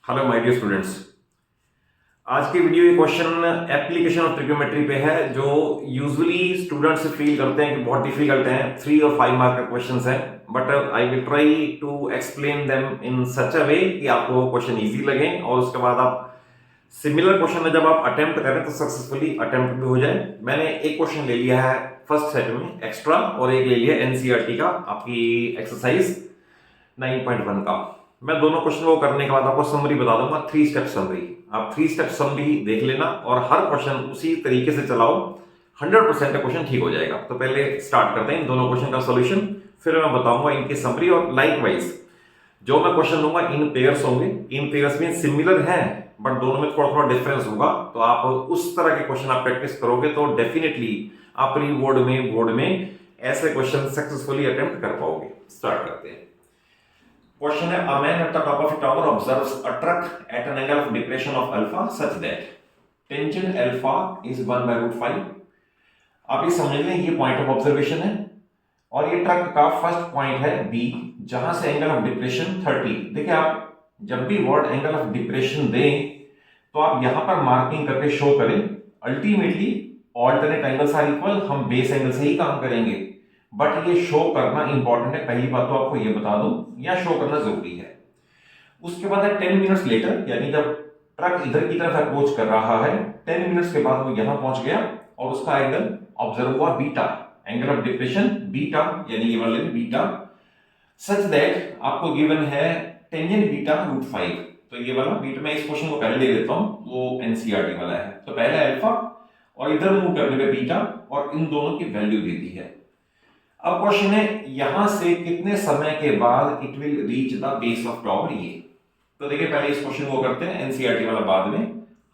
Hello my dear students. आज की video ये क्वेश्चन एप्लीकेशन ऑफ ट्रिग्नोमेट्री पे है जो यूजुअली स्टूडेंट्स फील करते हैं कि बहुत डिफिकल्ट हैं। 3 और 5 मार्क का क्वेश्चंस हैं, but I will try to explain them in such a way कि आपको क्वेश्चन इजी लगे और उसके बाद आप सिमिलर क्वेश्चन में जब आप अटेम्प्ट करें तो सक्सेसफुली अटेम्प्ट भी हो जाए। मैंने एक क्वेश्चन ले लिया है फर्स्ट सेट में एक्स्ट्रा और एक ले लिया एनसीईआरटी का आपकी एक्सरसाइज 9.1 का। मैं दोनों क्वेश्चन को करने के बाद आपको समरी बता दूंगा, 3 स्टेप समरी। आप 3 स्टेप समरी देख लेना और हर क्वेश्चन उसी तरीके से चलाओ, 100% का क्वेश्चन ठीक हो जाएगा। तो पहले स्टार्ट करते हैं इन दोनों क्वेश्चन का सॉल्यूशन, फिर मैं बताऊंगा इनकी समरी। और लाइकवाइज जो मैं क्वेश्चन दूंगा इन पेयर्स होंगे, इन पेयर्स में सिमिलर हैं बट दोनों में थोड़ा थोड़ा डिफरेंस होगा। तो आप उस तरह के क्वेश्चन आप प्रैक्टिस करोगे तो डेफिनेटली आप प्री बोर्ड में ऐसे क्वेश्चन सक्सेसफुली अटेम्प्ट कर पाओगे। स्टार्ट करते हैं। क्वेश्चन है, a man at the top of a tower observes a truck at an angle of depression of alpha such that tangent alpha is 1 by root 5। आप ये समझ लें ये पॉइंट ऑफ ऑब्जर्वेशन है और ये ट्रक का फर्स्ट पॉइंट है बी, जहां से एंगल ऑफ डिप्रेशन 30। देखिए आप जब भी वर्ड एंगल ऑफ डिप्रेशन दें तो आप यहां पर मार्किंग करके शो करें। Ultimately alternate angles are equal, हम बेस एंगल से ही काम करेंगे, बट ये शो करना इंपॉर्टेंट है। पहली बात तो आपको ये बता दूं, या शो करना जरूरी है। उसके बाद है 10 मिनट्स लेटर, यानी जब ट्रक इधर की तरफ अप्रोच कर रहा है 10 मिनट्स के बाद वो यहां पहुंच गया और उसका एंगल ऑब्जर्व हुआ beta, angle of depression beta, यानी ये वाले बीटा सच दैट आपको गिवन है टेंजेंट बीटा रूट 5। तो ये वाला बीटा, मैं इस क्वेश्चन को पहले ले लेता हूं, वो एनसीईआरटी वाला है। तो पहला अल्फा और इधर मूव करने पे बीटा और इन दोनों की वैल्यू दी थी है। अब क्वेश्चन है यहां से कितने समय के बाद it will reach the base of tower ये। तो देखिए पहले इस क्वेश्चन को करते हैं, एनसीईआरटी वाला बाद में।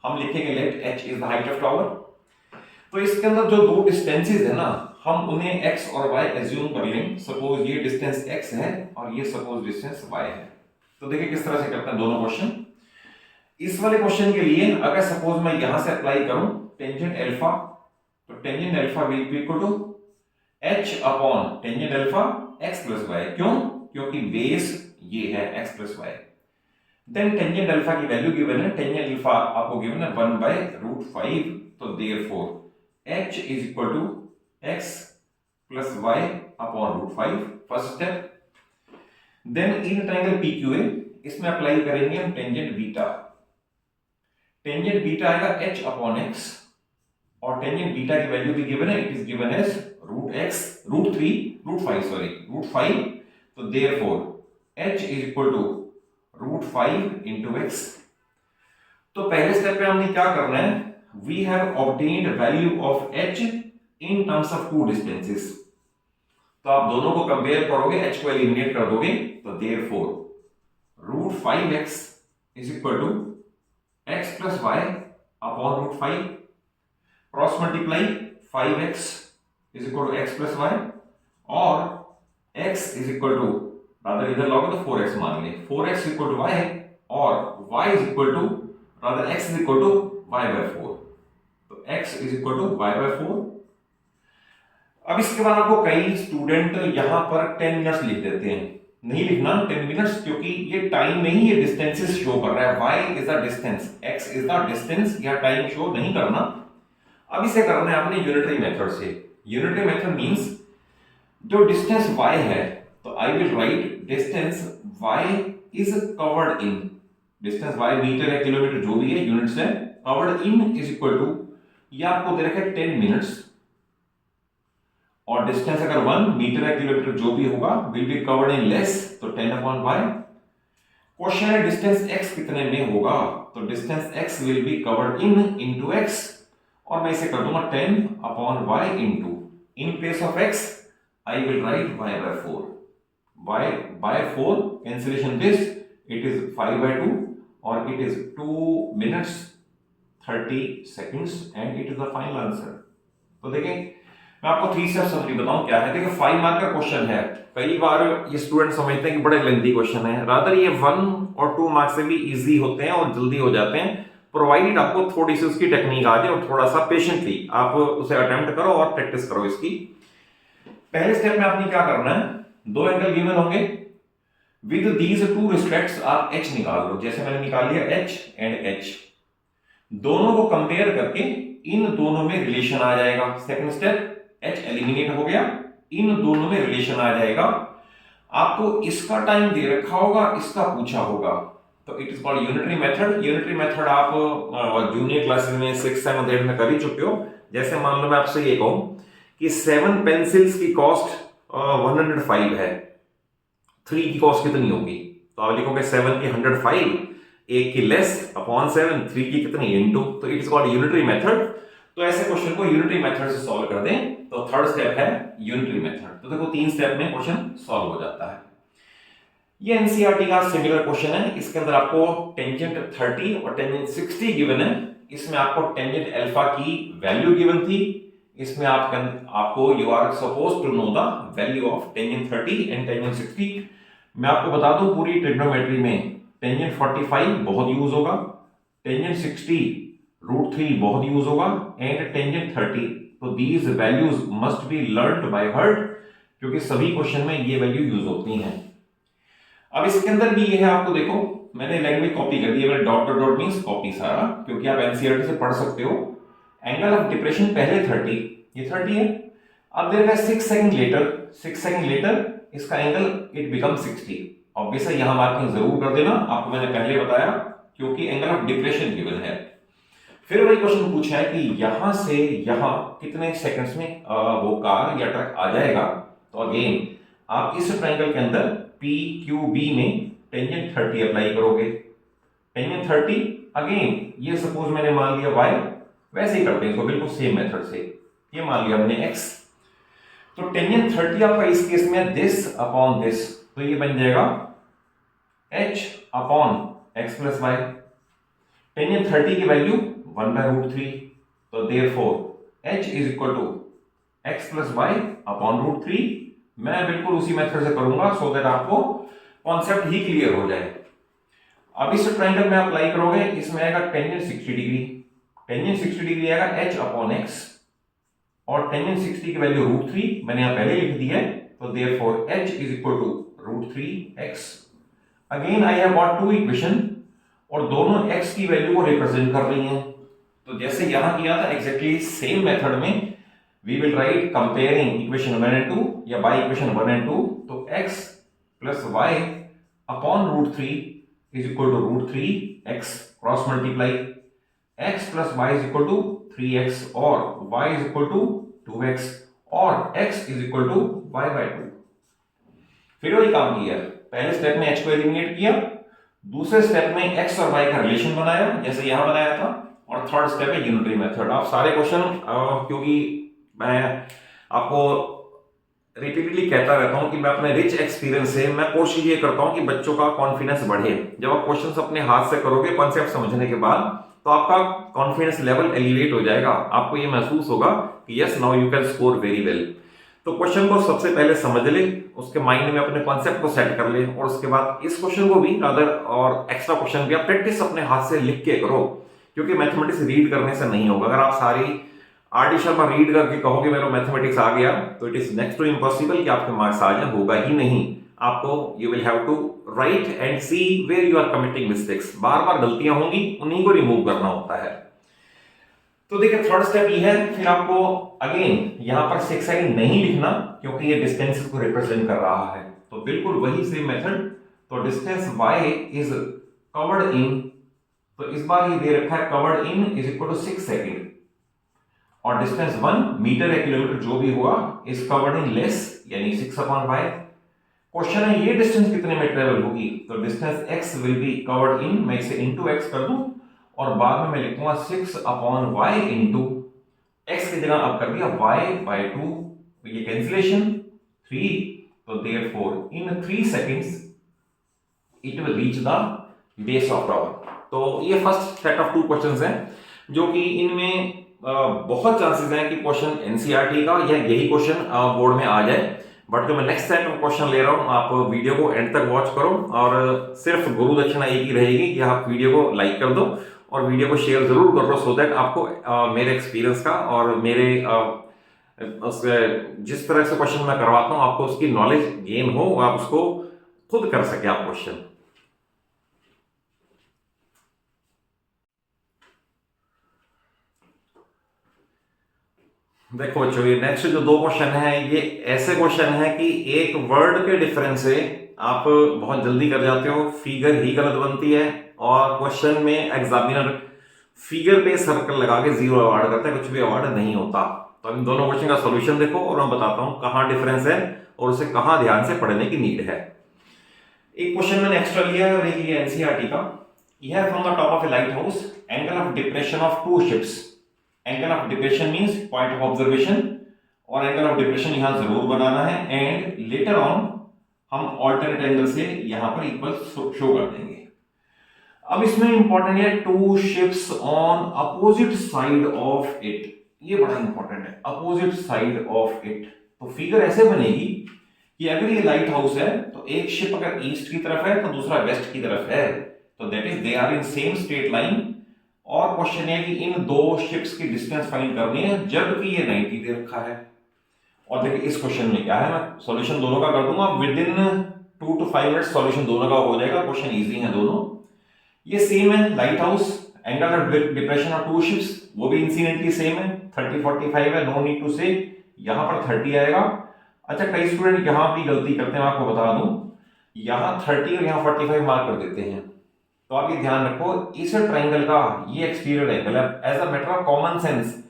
हम लिखेंगे let h is the height of tower. तो इसके अंदर जो दो डिस्टेंसेस है ना, हम उन्हें x और y एज्यूम कर लें। सपोज ये डिस्टेंस x है और ये सपोज डिस्टेंस y है। तो देखिए किस तरह से करते हैं दोनों क्वेश्चन। इस वाले क्वेश्चन के लिए अगर सपोज मैं यहां से अप्लाई करूं टेंजेंट अल्फा, तो tangent alpha will be equal to h upon tangent alpha x plus y। क्यों? क्योंकि बेस ये है x plus y। Then tangent alpha की वैल्यू गिवन है, टेंजेंट अल्फा आपको गिवन है 1 बाय रूट 5। तो therefore h is equal to x plus y upon root 5, first step. Then in triangle PQA इसमें अप्लाई करेंगे हम टेंजेंट बीटा। टेंजेंट बीटा आएगा h upon x और tangent beta की value भी गिवन है, it is given as root 5। तो therefore h is equal to root 5 into x। तो पहले स्टेप पे हमने क्या करना है, we have obtained value of h in terms of two distances. तो आप दोनों को कंपेयर करोगे, h को एलिमिनेट कर दोगे, तो therefore root 5x is equal to x plus y upon root 5, cross multiply 5x is equal to x plus y और x is equal to, rather इधर लोगे तो 4x मान ले, 4x इक्वल टू y और y is equal to, rather x is equal to y by 4। तो x is equal to y by 4। अब इसके बाद आपको कई स्टूडेंट यहां पर 10 मिनट्स लिख देते हैं। नहीं लिखना 10 मिनट्स, क्योंकि ये टाइम नहीं, ये डिस्टेंसेस शो कर रहा है। y is the distance, x is the distance, यह टाइम शो नहीं करना। अब इसे करना है आपने यूनिटरी मेथड से। यूनिटरी मेथड मींस जो डिस्टेंस y है, तो I will write distance y is covered in, distance y metre है किलोमीटर जो भी है यूनिट्स है, covered in is equal to, ये आपको दे रखा है 10 मिनट्स और डिस्टेंस अगर 1 मीटर है किलोमीटर जो भी होगा will be covered in less, तो 10 अपॉन y। क्वेश्चन है डिस्टेंस x कितने में होगा, तो distance x will be covered in into x और मैं इसे कर दूंगा 10 upon y into, in place of x I will write y by 4, y by 4 cancellation this, it is 5 by 2 और it is 2 minutes 30 seconds and it is the final answer। तो देखें मैं आपको 3 स्टेप समरी बताऊं क्या है। देखिए 5 mark का क्वेश्चन है, कई बार ये स्टूडेंट समझते हैं कि बड़े लेंथी क्वेश्चन है, रादर ये 1 और 2 मार्क्स से भी इजी होते हैं और जल्दी हो जाते हैं, प्रोवाइडेड आपको थोड़ी सी उसकी टेक्निक आ जाए और थोड़ा सा पेशेंटली आप उसे अटेम्प्ट करो और प्रैक्टिस करो इसकी। पहले स्टेप में आपने क्या करना है, दो एंगल गिवन होंगे, विद दीज टू रिस्पेक्ट्स आप h निकाल लो, जैसे मैंने निकाल लिया h एंड h, दोनों को कंपेयर करके इन दोनों में रिलेशन आ जाएगा। सेकंड स्टेप, h एलिमिनेट हो गया, इन दोनों में रिलेशन आ जाएगा। आपको इसका टाइम दे रखा होगा, इसका पूछा होगा, तो it is called unitary method. Unitary method आप जूनियर क्लासेस में 6, 7, 8 में कर ही चुके हो। जैसे मान लो मैं आपसे ये कहूं कि 7 पेंसिल्स की कॉस्ट 105 है, 3 की कॉस्ट कितनी होगी, तो आप लिखोगे 7 की 105, एक की लेस अपॉन 7, 3 की कितनी इनटू, तो it is called unitary method. तो ऐसे क्वेश्चन को यूनिटरी मेथड से सॉल्व कर दें तो थर्ड स्टेप है यूनिटरी मेथड। तो देखो 3 स्टेप में क्वेश्चन सॉल्व हो जाता है। ये एनसीईआरटी का सिमिलर क्वेश्चन है। इसके अंदर आपको टेंजेंट 30 और टेंजेंट 60 गिवन है। इसमें आपको टेंजेंट अल्फा की वैल्यू गिवन थी। इसमें आपको you are suppose to know the value of tangent 30 and tangent 60। मैं आपको बता दूं पूरी ट्रिग्नोमेट्री में टेंजेंट 45 बहुत यूज होगा, टेंजेंट 60 √3 बहुत यूज होगा, एंड टेंजेंट 30। तो these values must be learned by heart, क्योंकि सभी क्वेश्चन में ये वैल्यू यूज होती हैं। अब इसके अंदर भी ये है, आपको देखो मैंने लैंग्वेज कॉपी कर दी है, मैंने dot dot dot means copy सारा, क्योंकि आप एनसीईआरटी से पढ़ सकते हो। एंगल ऑफ डिप्रेशन पहले 30, ये 30 है। अब देर है 6 सेकंड लेटर इसका एंगल इट बिकम 60। ऑब्वियसली यहां मार्किंग जरूर कर देना, आपको मैंने पहले बताया, क्योंकि एंगल ऑफ डिप्रेशन गिवन है। फिर वही क्वेश्चन पूछा है कि यहां से यहां कितने सेकंड्स में वो कार या ट्रक आ जाएगा। तो अगेन आप इस ट्रायंगल के अंदर PQB में टेंजेंट 30 अप्लाई करोगे। टेंजेंट 30 अगेन ये सपोज मैंने मान लिया y, वैसे ही करते हैं इसको बिल्कुल सेम मेथड से। ये मान लिया हमने x, तो टेंजेंट 30 आपका इस केस में दिस अपॉन दिस, तो ये बन जाएगा h upon x plus y. Tangent 30 की वैल्यू 1/√3, तो therefore h is equal to x plus y upon √3। मैं बिल्कुल उसी मेथड से करूंगा सो दैट आपको कॉन्सेप्ट ही क्लियर हो जाए। अब इस ट्रायंगल में अप्लाई करोगे, इसमें आएगा टेंजेंट 60 डिग्री, टेंजेंट 60 डिग्री आएगा h अपॉन x, और टेंजेंट 60 की वैल्यू √3 मैंने यहां पहले लिख दी है, तो therefore h is equal to √3x। Again I have got 2 equation, और दोनों x की वैल्यू को रिप्रेजेंट कर रही हैं। तो जैसे यहां किया था एग्जैक्टली सेम मेथड में we will write comparing equation 1 and 2 या by equation 1 and 2, तो x plus y upon √3 is equal to √3x, cross multiply, x plus y is equal to 3x और y is equal to 2x और x is equal to y/2। फिर वही काम किया, पहले step में h को एलिमिनेट किया, दूसरे स्टेप में x और y का रिलेशन बनाया जैसे यहां बनाया था, और थर्ड स्टेप है यूनिटरी मेथड। आप सारे क्वेश्चन क्योंकि मैं आपको रिपीटेडली कहता रहता हूं कि मैं अपने रिच एक्सपीरियंस से मैं कोशिश ये करता हूं कि बच्चों का कॉन्फिडेंस बढ़े। जब आप क्वेश्चंस अपने हाथ से करोगे कॉन्सेप्ट समझने के बाद, तो आपका कॉन्फिडेंस लेवल एलिवेट हो जाएगा। आपको ये महसूस होगा कि yes now you can score very well. तो क्वेश्चन को सबसे पहले समझ ले, उसके माइंड में अपने कॉन्सेप्ट को सेट कर ले, और उसके बाद इस क्वेश्चन को भी अदर और एक्स्ट्रा क्वेश्चन भी आप प्रैक्टिस अपने हाथ से लिख के करो, क्योंकि मैथमेटिक्स रीड करने से नहीं होगा। अगर आप सारी आर.डी. शर्मा रीड करके कहोगे मेरा मैथमेटिक्स आ गया, तो it is next to impossible कि आपके मार्क्स आ जाए, होगा ही नहीं। आपको you will have to write and see where you are committing mistakes. बार बार गलतियां होंगी, उन्हीं को रिमूव करना होता है। तो देखिए थर्ड स्टेप ये है। फिर आपको अगेन यहां पर 6 सेकंड नहीं लिखना, क्योंकि ये डिस्टेंस को रिप्रेजेंट कर रहा है, तो बिल्कुल वही सेम मेथड। तो distance y is covered in, तो इस बार ये दे रखा है covered in is equal to 6 second, और डिस्टेंस 1 मीटर या किलोमीटर जो भी हुआ इज कवर्ड इन लेस, यानी 6/y। क्वेश्चन है ये डिस्टेंस कितने में ट्रेवल होगी, तो distance x will be covered in, मैं इसे इनटू x कर दूं, और बाद में मैं लिखूंगा 6/y इनटू x की जगह अब कर दिया y/2, तो ये कैंसिलेशन 3, तो therefore in 3 seconds it will reach the base of tower. तो ये फर्स्ट सेट ऑफ 2 क्वेश्चंस हैं, जो कि इनमें बहुत चांसेस हैं कि क्वेश्चन एनसीईआरटी का या यही क्वेश्चन बोर्ड में आ जाए। बट जो मैं नेक्स्ट सेट में क्वेश्चन ले रहा हूं, आप वीडियो को एंड तक वॉच करो, और सिर्फ गुरु दक्षिणा एक ही रहेगी कि आप वीडियो को लाइक कर दो और वीडियो को शेयर जरूर कर दो, सो दैट आपको मेरे एक्सपीरियंस का और मेरे जिस तरह से क्वेश्चन मैं करवाता हूं आपको उसकी नॉलेज गेन हो, आप उसको खुद कर सके आप क्वेश्चन। देखो बच्चों, ये नेक्स्ट जो दो क्वेश्चन है ये ऐसे क्वेश्चन है कि एक वर्ड के डिफरेंस से आप बहुत जल्दी कर जाते हो, फिगर ही गलत बनती है, और क्वेश्चन में एग्जामिनर फिगर पे सर्कल लगा के 0 अवार्ड करता है, कुछ भी अवार्ड नहीं होता। तो इन दोनों क्वेश्चन का सॉल्यूशन देखो और मैं बताता हूं कहां डिफरेंस है और उसे कहां ध्यान से पढ़ने की नीड है। एक क्वेश्चन मैंने एक्स्ट्रा लिया है और एक लिया एनसीईआरटी का। यह है from the top of a lighthouse, angle of depression of two ships. Angle of depression means point of observation, और एंगल ऑफ डिप्रेशन यहां जरूर बनाना है, एंड लेटर ऑन हम ऑल्टरनेट एंगल से यहां पर इक्वल शो कर देंगे। अब इसमें इंपॉर्टेंट है two ships on opposite side of it, ये बड़ा इंपॉर्टेंट है, अपोजिट साइड ऑफ इट। तो फिगर ऐसे बनेगी कि अगर ये लाइट हाउस है तो एक शिप अगर ईस्ट की तरफ है तो दूसरा वेस्ट की तरफ है, तो that is they are in same straight line. और क्वेश्चन है कि इन दो शिप्स की डिस्टेंस फाइंड करनी है जबकि ये 90 दे रखा है। और देखिए इस क्वेश्चन में क्या है, मैं सॉल्यूशन दोनों का कर दूंगा with in 2 to 5 minute, solution दोनों का हो जाएगा, क्वेश्चन इजी है दोनों। ये सेम है lighthouse, angle of depression of two ships वो भी इंसिडेंटली सेम है, 30-45 है, नो नीड टू से, यहां पर 30 आएगा। अच्छा, कई स्टूडेंट यहां भी गलती करते हैं, मैं आपको बता दूं, यहां 30 और यहां 45 मार्क कर देते हैं। तो आप ये ध्यान रखो, इस ट्रायंगल का ये एक्सटीरियर एंगल है, as a matter of common sense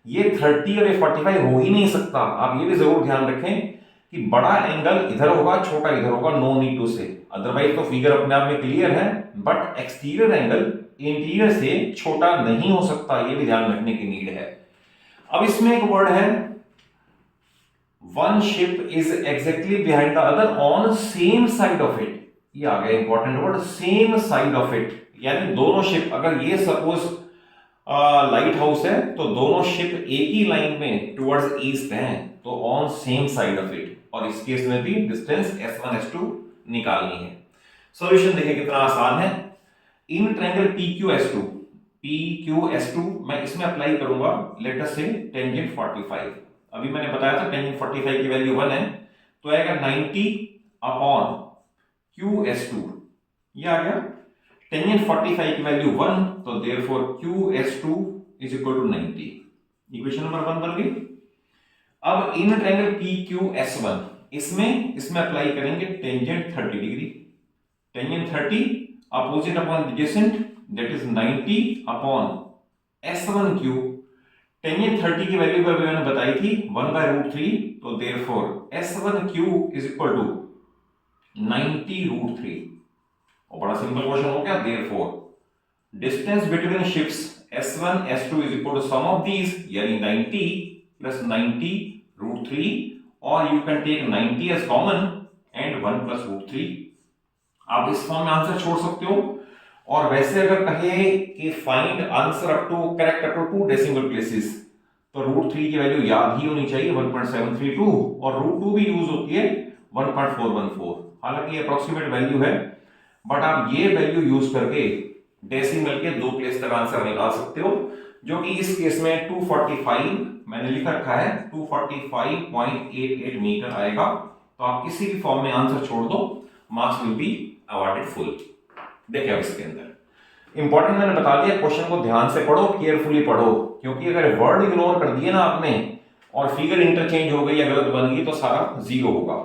ये 30 और ये 45 हो ही नहीं सकता। आप ये भी जरूर ध्यान रखें कि बड़ा एंगल इधर होगा, छोटा इधर होगा, नो नीड टू से, अदरवाइज तो फिगर अपने आप में क्लियर है, बट एक्सटीरियर एंगल इंटीरियर से छोटा नहीं हो सकता, ये भी ध्यान रखने की नीड है। अब इसमें एक वर्ड है, one ship is exactly behind the other on same side of it, ये आ गया important word, same side of it, यानी दोनों शिप, अगर ये सपोज लाइट हाउस है तो दोनों शिप एक ही लाइन में टुवर्ड्स ईस्ट हैं, तो on same side of it, और इस केस में भी डिस्टेंस S1 S2 निकालनी है। सॉल्यूशन देखिए कितना आसान है। इन ट्रायंगल PQS2 मैं इसमें अप्लाई करूंगा लेट अस से टेंजेंट 45। अभी मैंने बताया था टेंजेंट 45 की वैल्यू 1 है, तो आएगा 90 अपॉन QS2, ये आ गया। टेंजेंट 45 की वैल्यू 1, तो therefore QS2 is equal to 90, equation number 1 बन गई। अब इन ट्रायंगल PQS1 इसमें अप्लाई करेंगे tangent 30 degree, tangent 30 opposite upon adjacent that is 90 upon S1Q। Tangent 30 की वैल्यू पर मैंने बताई थी 1/√3, तो therefore S1Q is equal to 90√3। और बड़ा सिंपल क्वेश्चन हो गया, therefore distance between ships S1 S2 is equal to sum of these, यानी 90 प्लस 90√3, और you can take 90 as common and 1 plus √3। आप इस फॉर्म में आंसर छोड़ सकते हो, और वैसे अगर कहे कि find answer up to correct up to 2 decimal places, तो √3 की वैल्यू याद ही होनी चाहिए 1.732, और √2 भी यूज होती है 1.414। हालांकि ये अप्रोक्सीमेट वैल्यू है, बट आप ये वैल्यू यूज करके डेसिमल के 2 प्लेस तक आंसर निकाल सकते हो, जो कि इस केस में 245 मैंने लिख रखा है, 245.88 मीटर आएगा। तो आप किसी भी फॉर्म में आंसर छोड़ दो, marks will be awarded full. देखिए अब इसके अंदर इंपॉर्टेंट मैंने बता दिया, क्वेश्चन को ध्यान से पढ़ो, केयरफुली पढ़ो, क्योंकि अगर वर्ड इग्नोर कर दिए ना आपने और फिगर इंटरचेंज हो गई या गलत बन गई तो सारा जीरो होगा।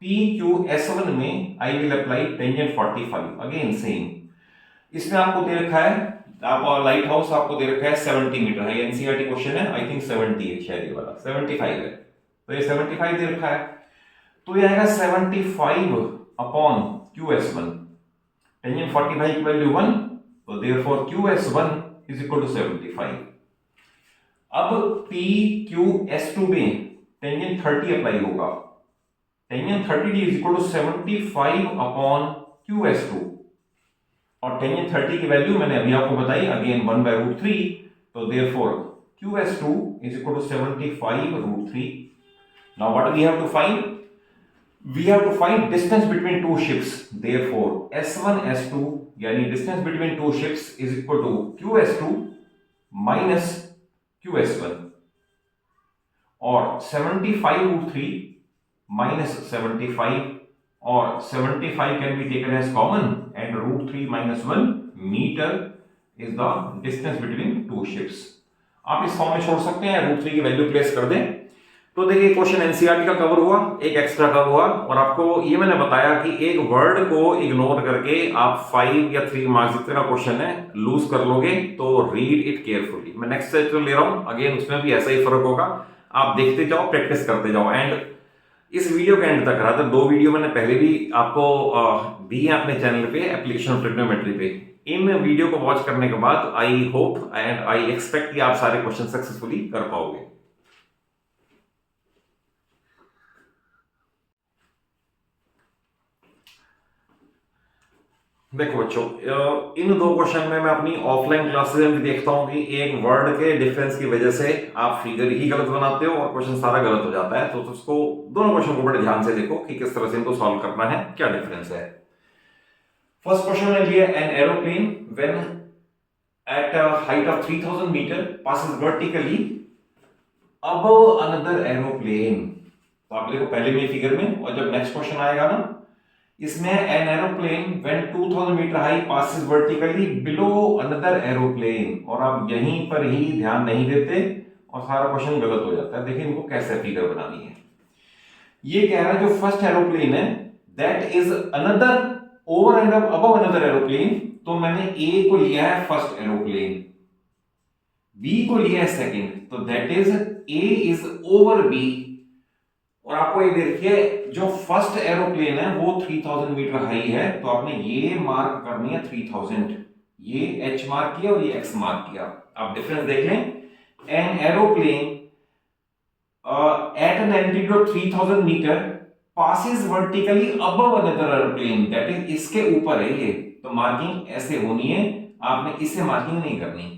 PQS1 में आई will apply tangent 45, again same. इसमें आपको दे रखा है, आप लाइट हाउस आपको दे रखा है 70 मीटर है, एनसीईआरटी क्वेश्चन है, आई थिंक 70 है शायद, ये वाला 75 है, तो ये 75 दे रखा है, तो ये आएगा 75 अपॉन QS1, टेंजेंट 45 की वैल्यू 1, तो therefore QS1 is equal to 75। अब PQS2 में टेंजेंट 30 अप्लाई होगा, tangent 30 is equal to 75 upon QS2, और टेंजेंट 30 की वैल्यू मैंने अभी आपको बताई, अगेन 1/√3, तो therefore QS2 is equal to 75√3। Now what we have to find, we have to find distance between two ships, therefore S1 S2 यानी distance between two ships is equal to QS2 minus QS1, और 75√3 minus 75 और 75 can be taken as common and √3 - 1 metre is the distance between two ships. आप इस form में छोड़ सकते हैं, √3 की वैल्यू प्लेस कर दें। तो देखिए क्वेश्चन एनसीईआरटी का कवर हुआ, एक एक्स्ट्रा कवर हुआ, और आपको ये मैंने बताया कि एक वर्ड को इग्नोर करके आप 5 या 3 मार्क्स जितने का क्वेश्चन है लूज कर लोगे, तो रीड इट केयरफुली। मैं नेक्स्ट चैप्टर ले रहा हूं, अगेन उसमें भी ऐसा ही फर्क होगा, आप देखते जाओ, प्रैक्टिस करते जाओ। एंड इस वीडियो के एंड तक रहा था, 2 वीडियो मैंने पहले भी आपको दी है अपने चैनल पे एप्लीकेशन ऑफ ट्रिग्नोमेट्री पे। इन वीडियो को वॉच करने के बाद I hope and I expect कि आप सारे क्वेश्चन सक्सेसफुली कर पाओगे। देखो बच्चों, इन 2 क्वेश्चन में मैं अपनी ऑफलाइन क्लासेस में भी देखता हूं कि एक वर्ड के डिफरेंस की वजह से आप फिगर ही गलत बनाते हो और क्वेश्चन सारा गलत हो जाता है। तो उसको दोनों क्वेश्चन को बड़े ध्यान से देखो कि किस तरह से इनको सॉल्व करना है, क्या डिफरेंस है। फर्स्ट क्वेश्चन में लिया an aeroplane when at height of 3000 metre passes vertically above another aeroplane. तो आप देखो पहले में फिगर में, और जब नेक्स्ट क्वेश्चन आएगा ना, इसमें an aeroplane when 2000 metre high passes vertically below another aeroplane, और आप यहीं पर ही ध्यान नहीं देते और सारा क्वेश्चन गलत हो जाता है। देखिए इनको कैसे फिगर बनानी है। ये कह रहा है जो फर्स्ट एरोप्लेन है that is another over and above another aeroplane, तो मैंने ए को लिया है फर्स्ट एरोप्लेन, बी को लिया है सेकंड, तो that is A is over B. और आपको ये देखिए जो फर्स्ट एरोप्लेन है वो 3000 मीटर हाई है, तो आपने ये मार्क करनी है 3000, ये एच मार्क किया और ये एक्स मार्क किया। आप डिफरेंस देख लें, an aeroplane at an altitude of 3000 metre passes vertically above another aeroplane, that is इसके ऊपर है ये, तो मार्किंग ऐसे होनी है, आपने इससे मार्किंग नहीं करनी।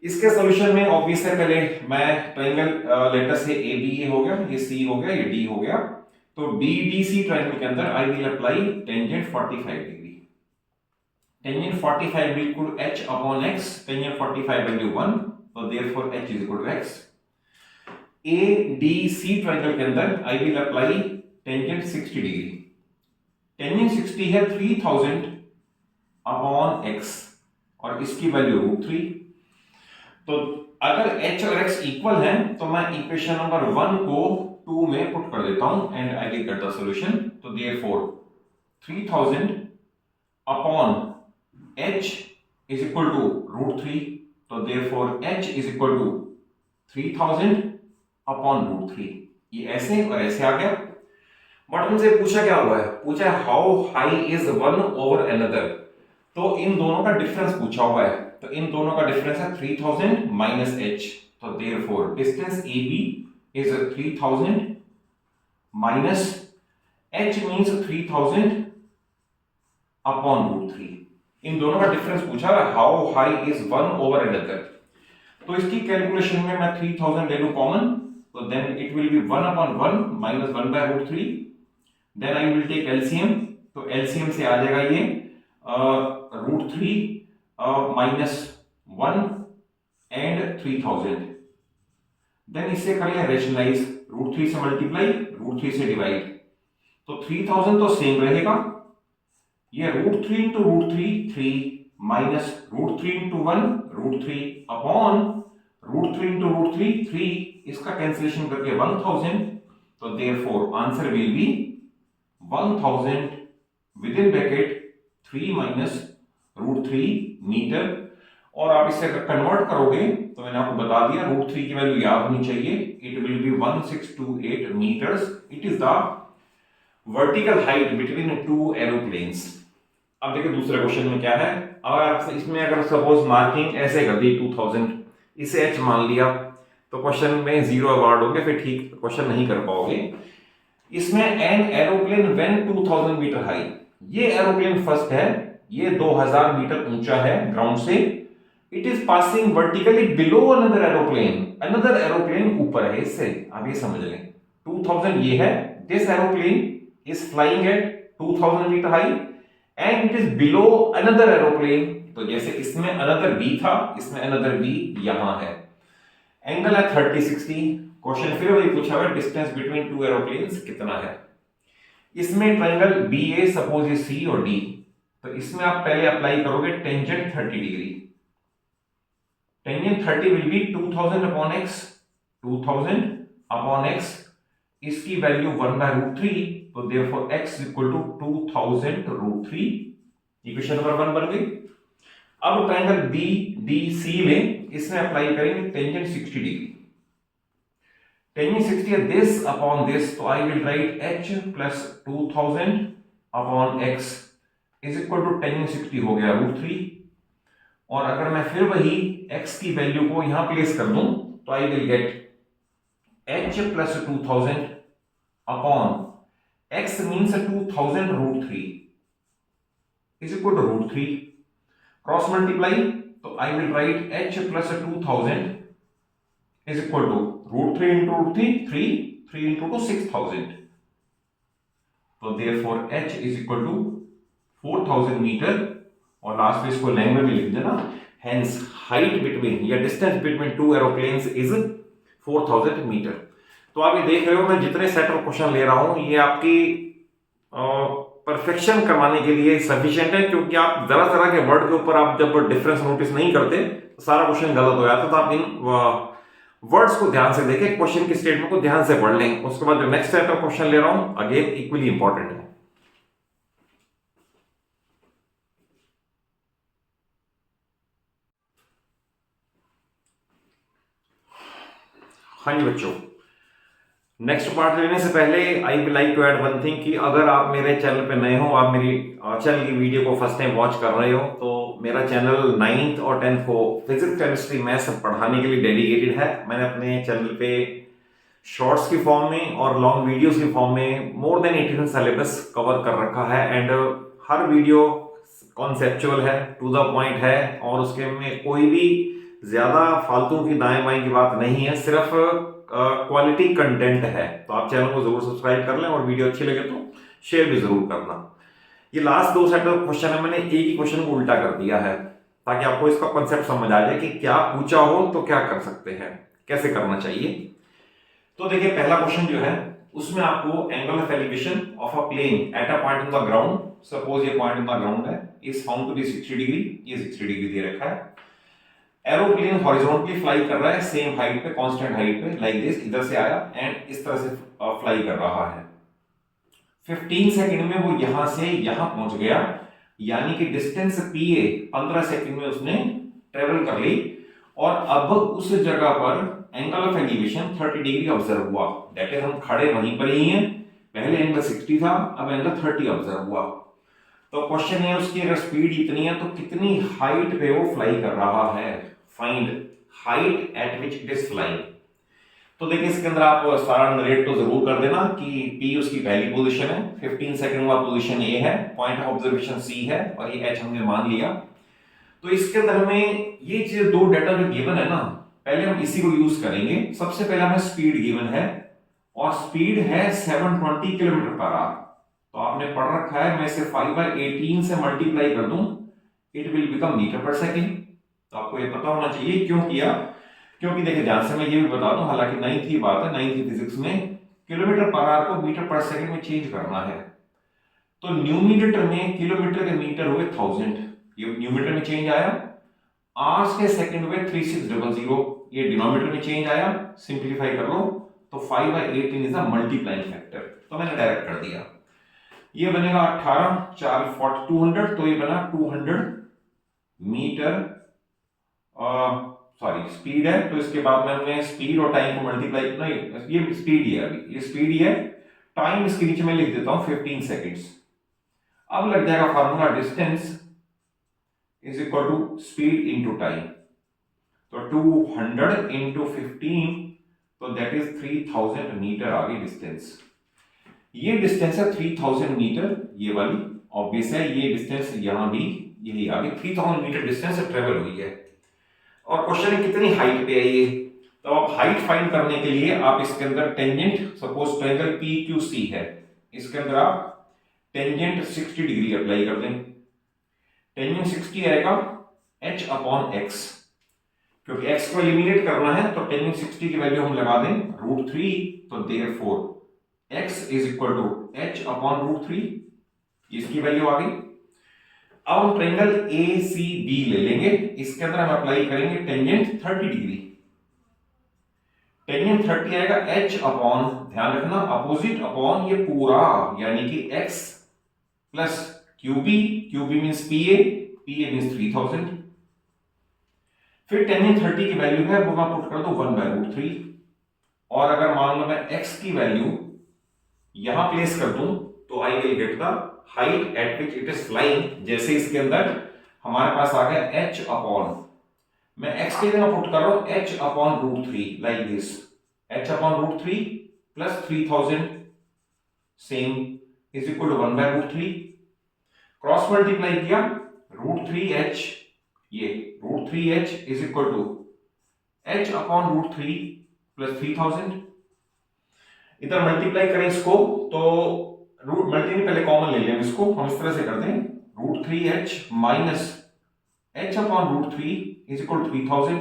इसके सॉल्यूशन में ऑब्वियस है, पहले मैं ट्रायंगल लेटर से ए बी ए हो गया, ये सी हो गया, ये डी हो गया, तो बी डी सी ट्रायंगल के अंदर I will apply tangent 45 degree. Tangent 45 will equal h upon x, tangent 45 value 1, तो therefore h is equal to x। A D C triangle के अंदर I will apply tangent 60 degree. Tangent 60 है 3000 upon x, और इसकी value √3। तो अगर h और x equal हैं तो मैं इक्वेशन नंबर 1 को 2 में पुट कर देता हूं and I will get the solution. तो therefore 3000 upon h is equal to √3, तो therefore h is equal to 3000 upon √3। ये ऐसे और ऐसे आ गया। बट उनसे पूछा क्या हुआ है, पूछा है how high is one over another, तो इन दोनों का डिफरेंस पूछा हुआ है, तो इन दोनों का डिफरेंस है 3000 माइनस h, तो therefore distance AB is 3000 minus h means 3000 upon √3। इन दोनों का डिफरेंस पूछा है how high is one over another, तो इसकी कैलकुलेशन में मैं 3000 ले लूं कॉमन, तो then it will be 1 upon 1 minus 1 by √3, then I will take LCM, तो एलसीएम से आ जाएगा ये √3 माइनस 1 एंड 3000, देन इससे कर ले रेशनलाइज, √3 से मल्टीप्लाई, √3 से डिवाइड, तो 3000 तो सेम रहेगा, ये √3 into √3 3 minus √3 into 1 √3 upon √3 into √3 3, इसका कैंसिलेशन करके 1000, तो therefore answer will be 1000 with in bracket 3 minus √3 metre. और आप इसे अगर कन्वर्ट करोगे तो मैंने आपको बता दिया √3 की वैल्यू याद होनी चाहिए, it will be 1628 metres, it is the vertical height between two aeroplanes. अब देखिए दूसरे क्वेश्चन में क्या है, अगर इसमें अगर सपोज मार्किंग ऐसे कर दी 2000, इसे h मान लिया, तो क्वेश्चन में 0 अवार्ड होंगे, फिर ठीक क्वेश्चन नहीं कर पाओगे। इसमें an aeroplane when 2000 metre high, ये एरोप्लेन फर्स्ट है, ये 2000 मीटर ऊंचा है ग्राउंड से, it is passing vertically below another aeroplane, another aeroplane ऊपर है इससे, आप ये समझ लें 2000 ये है, this aeroplane is flying at 2000 metre high and it is below another aeroplane, तो जैसे इसमें अनदर बी था, इसमें अनदर बी यहां है, एंगल है 30 60। क्वेश्चन फिर वही पूछा हुआ डिस्टेंस बिटवीन टू एरोप्लेन्स कितना है। इसमें ट्रायंगल बी ए सपोज ये सी और डी, तो इसमें आप पहले अप्लाई करोगे tangent 30 degree. Tangent 30 will be 2000 upon x, 2000 upon x, इसकी वैल्यू 1/√3, तो therefore x equal to 2000√3। Equation number 1 बन गई। अब ट्रायंगल बी डी सी में इसमें अप्लाई करेंगे टेंजेंट 60 डिग्री। टेंजेंट 60 है दिस अपॉन दिस, तो I will write h plus 2000 upon x is equal to tangent 60 हो गया √3। और अगर मैं फिर वही x की वैल्यू को यहां प्लेस कर दूं तो I will get h plus 2000 upon x means 2000√3 is equal to √3। Cross multiply, तो I will write h plus 2000 is equal to √3 into √3 3 into 6000, तो therefore h is equal to 4000 metre. और last में इसको language में लिख देना, hence height between या distance between two aeroplanes is 4000 metre. तो आप ये देख रहे हो मैं जितने सेट ऑफ क्वेश्चन ले रहा हूं ये आपकी परफेक्शन करवाने के लिए सफिशिएंट है, क्योंकि आप जरा जरा के वर्ड के ऊपर आप जब डिफरेंस नोटिस नहीं करते तो सारा क्वेश्चन गलत हो जाता है। तो आप इन वर्ड्स को ध्यान से देखें, क्वेश्चन की स्टेटमेंट को ध्यान से पढ़ लें। उसके बाद जो नेक्स्ट सेट ऑफ क्वेश्चन ले रहा हूं अगेन इक्वली इंपॉर्टेंट है। हाँ जी बच्चों, नेक्स्ट पार्ट लेने से पहले I will like to add one thing कि अगर आप मेरे चैनल पे नए हो, आप मेरी चैनल की वीडियो को फर्स्ट टाइम वॉच कर रहे हो, तो मेरा चैनल 9th और 10th को फिजिक्स केमिस्ट्री मैथ्स पढ़ाने के लिए डेडिकेटेड है। मैंने अपने चैनल पे शॉर्ट्स की फॉर्म में और लॉन्ग वीडियोस की फॉर्म में मोर देन 18 सिलेबस कवर कर रखा है। एंड हर वीडियो कॉन्सेप्चुअल है, टू द पॉइंट है, और उसके में कोई भी ज्यादा फालतू की दाएं बाएं की बात नहीं है, सिर्फ क्वालिटी कंटेंट है। तो आप चैनल को जरूर सब्सक्राइब कर लें और वीडियो अच्छी लगे तो शेयर भी जरूर करना। ये लास्ट दो सेट ऑफ क्वेश्चन है, मैंने एक ही क्वेश्चन को उल्टा कर दिया है ताकि आपको इसका कॉन्सेप्ट समझ आ जाए कि क्या पूछा हो तो क्या कर सकते हैं, कैसे करना चाहिए। तो देखिए पहला क्वेश्चन जो है उसमें आपको angle of elevation of a plane at a point in the ground, suppose ये पॉइंट इन द ग्राउंड है, is found to be 60 degree, ये 60 डिग्री दे रखा है। एरोप्लेन हॉरिजॉन्टली फ्लाई कर रहा है सेम हाइट पे, कांस्टेंट हाइट पे, लाइक दिस, इधर से आया एंड इस तरह से फ्लाई कर रहा है। 15 सेकंड में वो यहां से यहां पहुंच गया, यानी कि डिस्टेंस pa 15 सेकंड में उसने ट्रेवल कर ली। और अब उस जगह पर angle of elevation 30 degree observe हुआ, दैट इज हम खड़े वहीं पर ही हैं, पहले एंगल 60 था, अब एंगल 30 ऑब्जर्व हुआ। तो क्वेश्चन है उसकी अगर स्पीड इतनी है तो कितनी हाइट पे वो फ्लाई कर रहा है, find height eight which it is flying. तो देखिए इसके अंदर आप सारा नरेट तो जरूर कर देना कि P उसकी पहली पोजीशन है, 15 सेकंड में पोजीशन A है, पॉइंट ऑफ ऑब्जर्वेशन C है और ये H हमने मान लिया। तो इसके अंदर हमें ये चीज दो डाटा जो गिवन है ना, पहले हम इसी को यूज करेंगे। सबसे पहले हमें स्पीड गिवन है और स्पीड है 720 किलोमीटर पर आवर। तो आपने पढ़ रखा है, मैं इसे 5/18 से मल्टीप्लाई कर दूं, इट विल बिकम मीटर पर सेकेंड। तो आपको ये पता होना चाहिए क्यों किया, क्योंकि देखिए ध्यान से मैं ये भी बता दूं, हालांकि 9th की बात है, 9th की फिजिक्स में किलोमीटर पर आवर को मीटर पर सेकंड में चेंज करना है। तो न्यूमरेटर में किलोमीटर के मीटर हुए 1000, ये न्यूमरेटर में चेंज आया। आवर्स के सेकंड हुए 3600, ये डिनोमिनेटर में चेंज आया। सिंप्लीफाई कर लो तो 5/18 इज द मल्टीप्लाइंग फैक्टर, तो मैंने डायरेक्ट कर दिया। ये बनेगा 18 4 200, तो ये बना 200 मीटर, सॉरी स्पीड है, तो इसके बाद में हमने स्पीड और टाइम को मल्टीप्लाई, नहीं ये स्पीड ही है, अभी ये स्पीड ही है, टाइम इसके नीचे मैं लिख देता हूं 15 सेकेंड्स। अब लग जाएगा formula, distance is equal to speed into time, तो 200 इंटू 15, तो दैट इज 3000 मीटर आ गई डिस्टेंस। ये डिस्टेंस है 3000 मीटर, ये वाली ऑब्वियस है, ये डिस्टेंस यहां भी यही आ गई, 3000 मीटर डिस्टेंस ट्रेवल हुई है। और क्वेश्चन है कितनी हाइट पे है ये, तो आप हाइट फाइंड करने के लिए आप इसके अंदर टेंजेंट, सपोज ट्रायंगल PQC है, इसके अंदर आप टेंजेंट 60 डिग्री अप्लाई कर दें। टेंजेंट 60 आएगा h अपॉन x, क्योंकि x को एलिमिनेट करना है तो टेंजेंट 60 की वैल्यू हम लगा दें √3, तो therefore x is equal to h upon root 3, इसकी वैल्यू आ गई। अब हम ट्रायंगल ACB ले लेंगे, इसके अंदर हम अप्लाई करेंगे टेंजेंट 30 डिग्री। टेंजेंट 30 आएगा h अपॉन, ध्यान रखना अपोजिट अपॉन ये पूरा, यानी कि x plus QB, QB means PA, PA means 3000। फिर टेंजेंट 30 की वैल्यू है वो मैं पुट कर दूं 1/√3, और अगर मान लो मैं x की वैल्यू यहां प्लेस कर दूं तो I will get the height eight which it is flying. जैसे इसके अंदर हमारे पास आ गया h अपॉन, मैं x की जगह पुट कर रहा हूं h upon √3 like this, h upon √3 plus 3000 same is equal to 1/√3। Cross multiply किया √3h, ये √3h is equal to h upon √3 plus 3000। इधर मल्टीप्लाई करें इसको तो रूट मल्टी नहीं, पहले कॉमन ले लें इसको, हम इस तरह से करते हैं √3h minus h upon √3 is equal to 3000।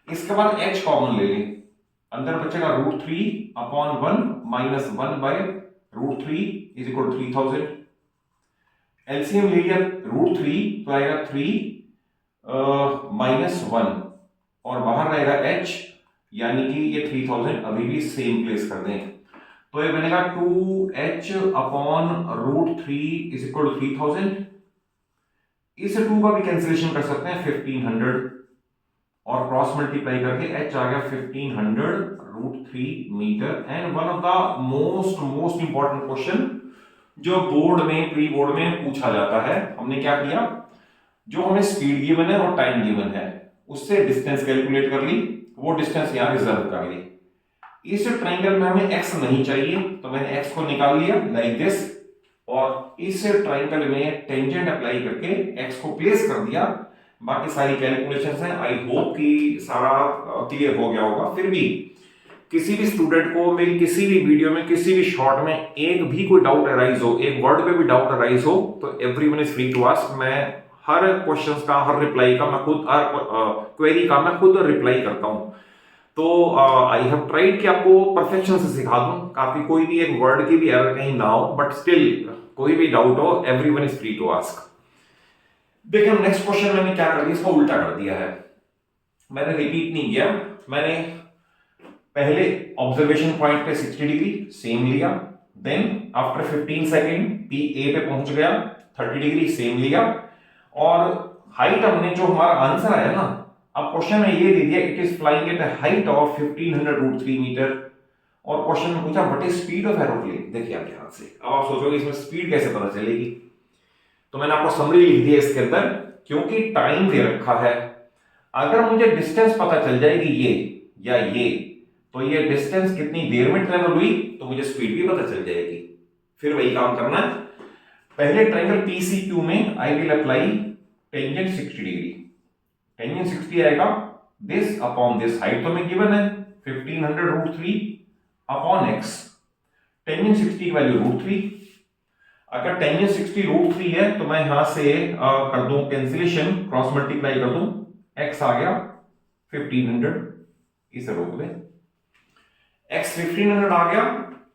इसके बाद h कॉमन ले लें, अंदर बचेगा √3 upon 1 minus 1/√3 is equal to 3000। LCM ले लिया √3 तो आएगा 3 माइनस 1 और बाहर रहेगा h, यानी कि ये 3000 अभी भी सेम प्लेस कर दें, तो ये बनेगा 2h upon √3 is equal to 3000। इस 2 का भी कैंसिलेशन कर सकते हैं 1500, और क्रॉस मल्टीप्लाई करके h आ गया 1500 √3 metre. And one of the most important question जो बोर्ड में, प्री बोर्ड में पूछा जाता है, हमने क्या किया, जो हमें स्पीड गिवन है और टाइम गिवन है उससे डिस्टेंस कैलकुलेट कर ली, वो डिस्टेंस यहां रिजर्व कर ली। इस ट्रायंगल में हमें x नहीं चाहिए तो मैंने x को निकाल लिया लाइक दिस, और इस ट्रायंगल में टेंजेंट अप्लाई करके x को प्लेस कर दिया। बाकी सारी कैलकुलेशंस हैं, आई होप कि सारा क्लियर हो गया होगा। फिर भी किसी भी स्टूडेंट को मेरी किसी भी वीडियो में, किसी भी शॉर्ट में एक भी कोई डाउट अराइज हो, एक वर्ड पे भी डाउट अराइज हो, तो everyone is free to ask. मैं हर क्वेश्चंस का, हर रिप्लाई का मैं खुद, क्वेरी का मैं खुद रिप्लाई करता हूं। तो आई हैव ट्राइड कि आपको परफेक्शन से सिखा दूं, काफी कोई भी एक वर्ड की भी एरर कहीं ना हो, बट स्टिल कोई भी डाउट हो everyone is free to ask. देखिए हम नेक्स्ट क्वेश्चन मैंने क्या कर दिया, इसको उल्टा कर दिया है। मैंने रिपीट नहीं किया, मैंने पहले ऑब्जर्वेशन पॉइंट पे 60 डिग्री सेम लिया, then after 15 second P A पे पहुंच गया 30 डिग्री सेम लिया, और हाइट हमने जो हमारा आंसर आया ना, अब क्वेश्चन में ये दे दिया it is flying at a height of 1500 √3 metre, और क्वेश्चन में पूछा what is speed of aeroplane. देखिए आप ध्यान से, अब आप सोचोगे इसमें स्पीड कैसे पता चलेगी, तो मैंने आपको समरी लिख दी है इसके अंदर, क्योंकि टाइम दे रखा है। अगर मुझे डिस्टेंस पता चल जाएगी ये या ये, तो ये डिस्टेंस कितनी देर में ट्रेवल हुई तो मुझे स्पीड भी पता चल जाएगी। फिर वही काम करना है, पहले ट्रायंगल PCQ में आई will apply tangent 60 degree. Tangent 60 आएगा दिस अपॉन दिस, हाइट तो में गिवन है 1500 √3 अपॉन x, टेंजेंट 60 की वैल्यू √3। अगर टेंजेंट 60 √3 है तो मैं यहां से कर दूं कैंसिलेशन, क्रॉस मल्टीप्लाई कर दूं, x आ गया 1500, इसे रोक दें, x 1500 आ गया।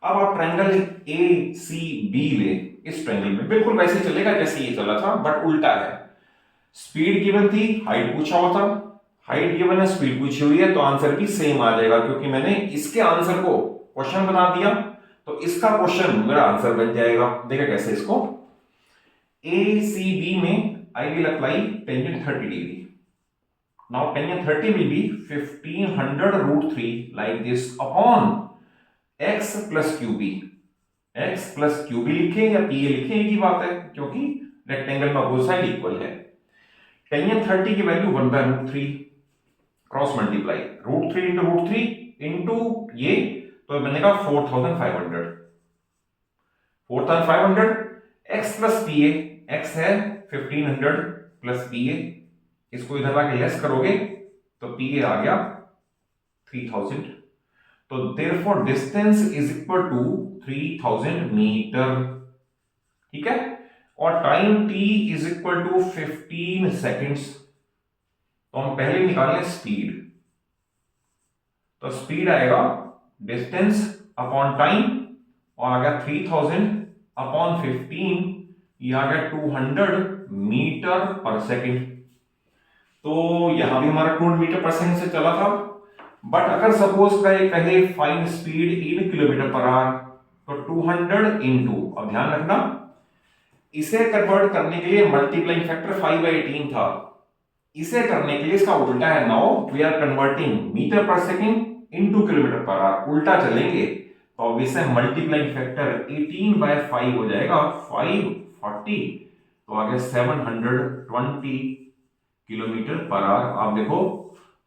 अब आप ट्रायंगल ACB ले, इस ट्रायंगल में बिल्कुल वैसे चलेगा जैसे ये चला था, बट उल्टा है। स्पीड गिवन थी, हाइट पूछा हुआ था, हाइट गिवन है, स्पीड पूछी हुई है, तो आंसर भी सेम आ जाएगा, क्योंकि मैंने इसके आंसर को क्वेश्चन बना दिया, तो इसका क्वेश्चन मेरा आंसर बन जाएगा। देखा कैसे इसको, ACB में आई will apply tangent 30 degree. Now tangent 30 will be 1500 √3 like this upon x plus QB। x plus QB लिखें या PA लिखें एक ही बात है, क्योंकि रेक्टेंगल में बोथ साइड इक्वल है। टेंजेंट 30 की value 1/√3, cross multiply √3 into √3 into ये, तो बनेगा 4500। 4500 x plus PA, x है 1500 प्लस PA, इसको इधर लाके लेस करोगे तो PA आ गया 3000, तो therefore distance is equal to 3000 metre, ठीक है, और time t is equal to 15 seconds. तो हम पहले निकालें स्पीड, तो स्पीड आएगा डिस्टेंस अपॉन टाइम और आ गया 3000 अपॉन 15, ये आ गया 200 मीटर पर सेकेंड। तो यहां भी हमारा 200 मीटर पर सेकेंड से चला था। बट अगर सपोज कहे फाइंड स्पीड इन किलोमीटर पर आवर, तो 200 इंटू, अब ध्यान रखना इसे कन्वर्ट करने के लिए मल्टीप्लाइंग फैक्टर 5/18 था। इसे करने के लिए इसका उल्टा है। Now we are converting metre पर सेकेंड इनटू किलोमीटर पर आवर, उल्टा चलेंगे तो ऑब्वियस है मल्टीप्लाइंग फैक्टर 18/5 हो जाएगा, 540, तो आ गया 720 किलोमीटर पर आवर। आप देखो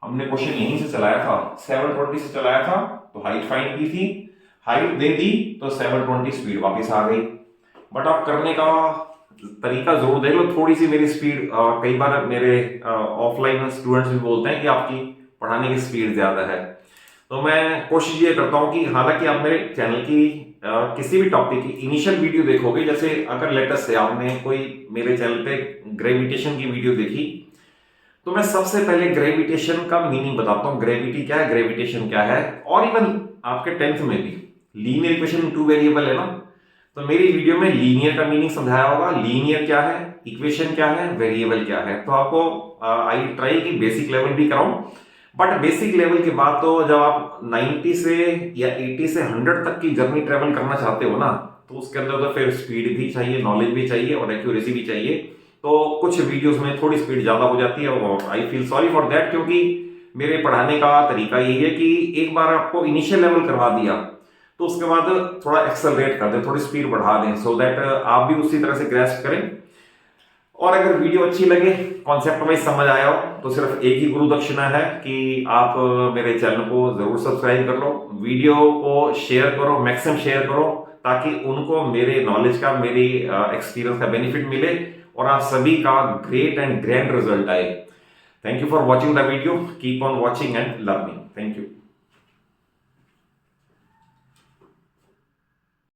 हमने क्वेश्चन यहीं से चलाया था, 720 से चलाया था, तो हाइट फाइंड की थी, हाइट दे दी तो 720 स्पीड वापस आ गई। बट आप करने का तरीका जरूर देख लो। थोड़ी सी मेरी स्पीड, कई बार मेरे ऑफलाइन स्टूडेंट्स भी बोलते हैं कि आपकी पढ़ाने की स्पीड ज्यादा है। तो मैं कोशिश ये करता हूं कि हालांकि आप मेरे चैनल की किसी भी टॉपिक की इनिशियल वीडियो देखोगे, जैसे अगर लेटेस्ट से आपने कोई मेरे चैनल पे ग्रेविटेशन की वीडियो देखी, तो मैं सबसे पहले ग्रेविटेशन का मीनिंग बताता हूं, ग्रेविटी क्या है, ग्रेविटेशन क्या है। और इवन आपके 10th में भी लीनियर इक्वेशन 2 वेरिएबल है ना, तो मेरी वीडियो में लीनियर का मीनिंग समझाया होगा, लीनियर क्या है, इक्वेशन क्या है, वेरिएबल क्या है। तो आपको आई ट्राई की बेसिक लेवल भी कराऊं, बट बेसिक लेवल के बाद तो जब आप 90 से या 80 से 100 तक की जर्नी ट्रेवल करना चाहते हो ना, तो उसके अंदर तो फिर स्पीड भी चाहिए, नॉलेज भी चाहिए और एक्यूरेसी भी चाहिए। तो कुछ वीडियोस में थोड़ी स्पीड ज्यादा हो जाती है और I feel sorry for that, क्योंकि मेरे पढ़ाने का तरीका यही है कि एक बार आपको इनिशियल लेवल करवा दिया तो उसके बाद थोड़ा एक्सेलरेट कर दें, थोड़ी स्पीड बढ़ा दें, सो दैट आप भी उसी तरह से ग्रैस्प करें। और अगर वीडियो अच्छी लगे, कॉन्सेप्ट वाइज समझ आया हो, तो सिर्फ एक ही गुरु दक्षिणा है कि आप मेरे चैनल को जरूर सब्सक्राइब कर लो, वीडियो को शेयर करो, मैक्सिमम शेयर करो, ताकि उनको मेरे नॉलेज का, मेरी एक्सपीरियंस का बेनिफिट मिले और आप सभी का ग्रेट एंड ग्रैंड रिजल्ट आए। Thank you for watching the video, keep on watching and learning. Thank you.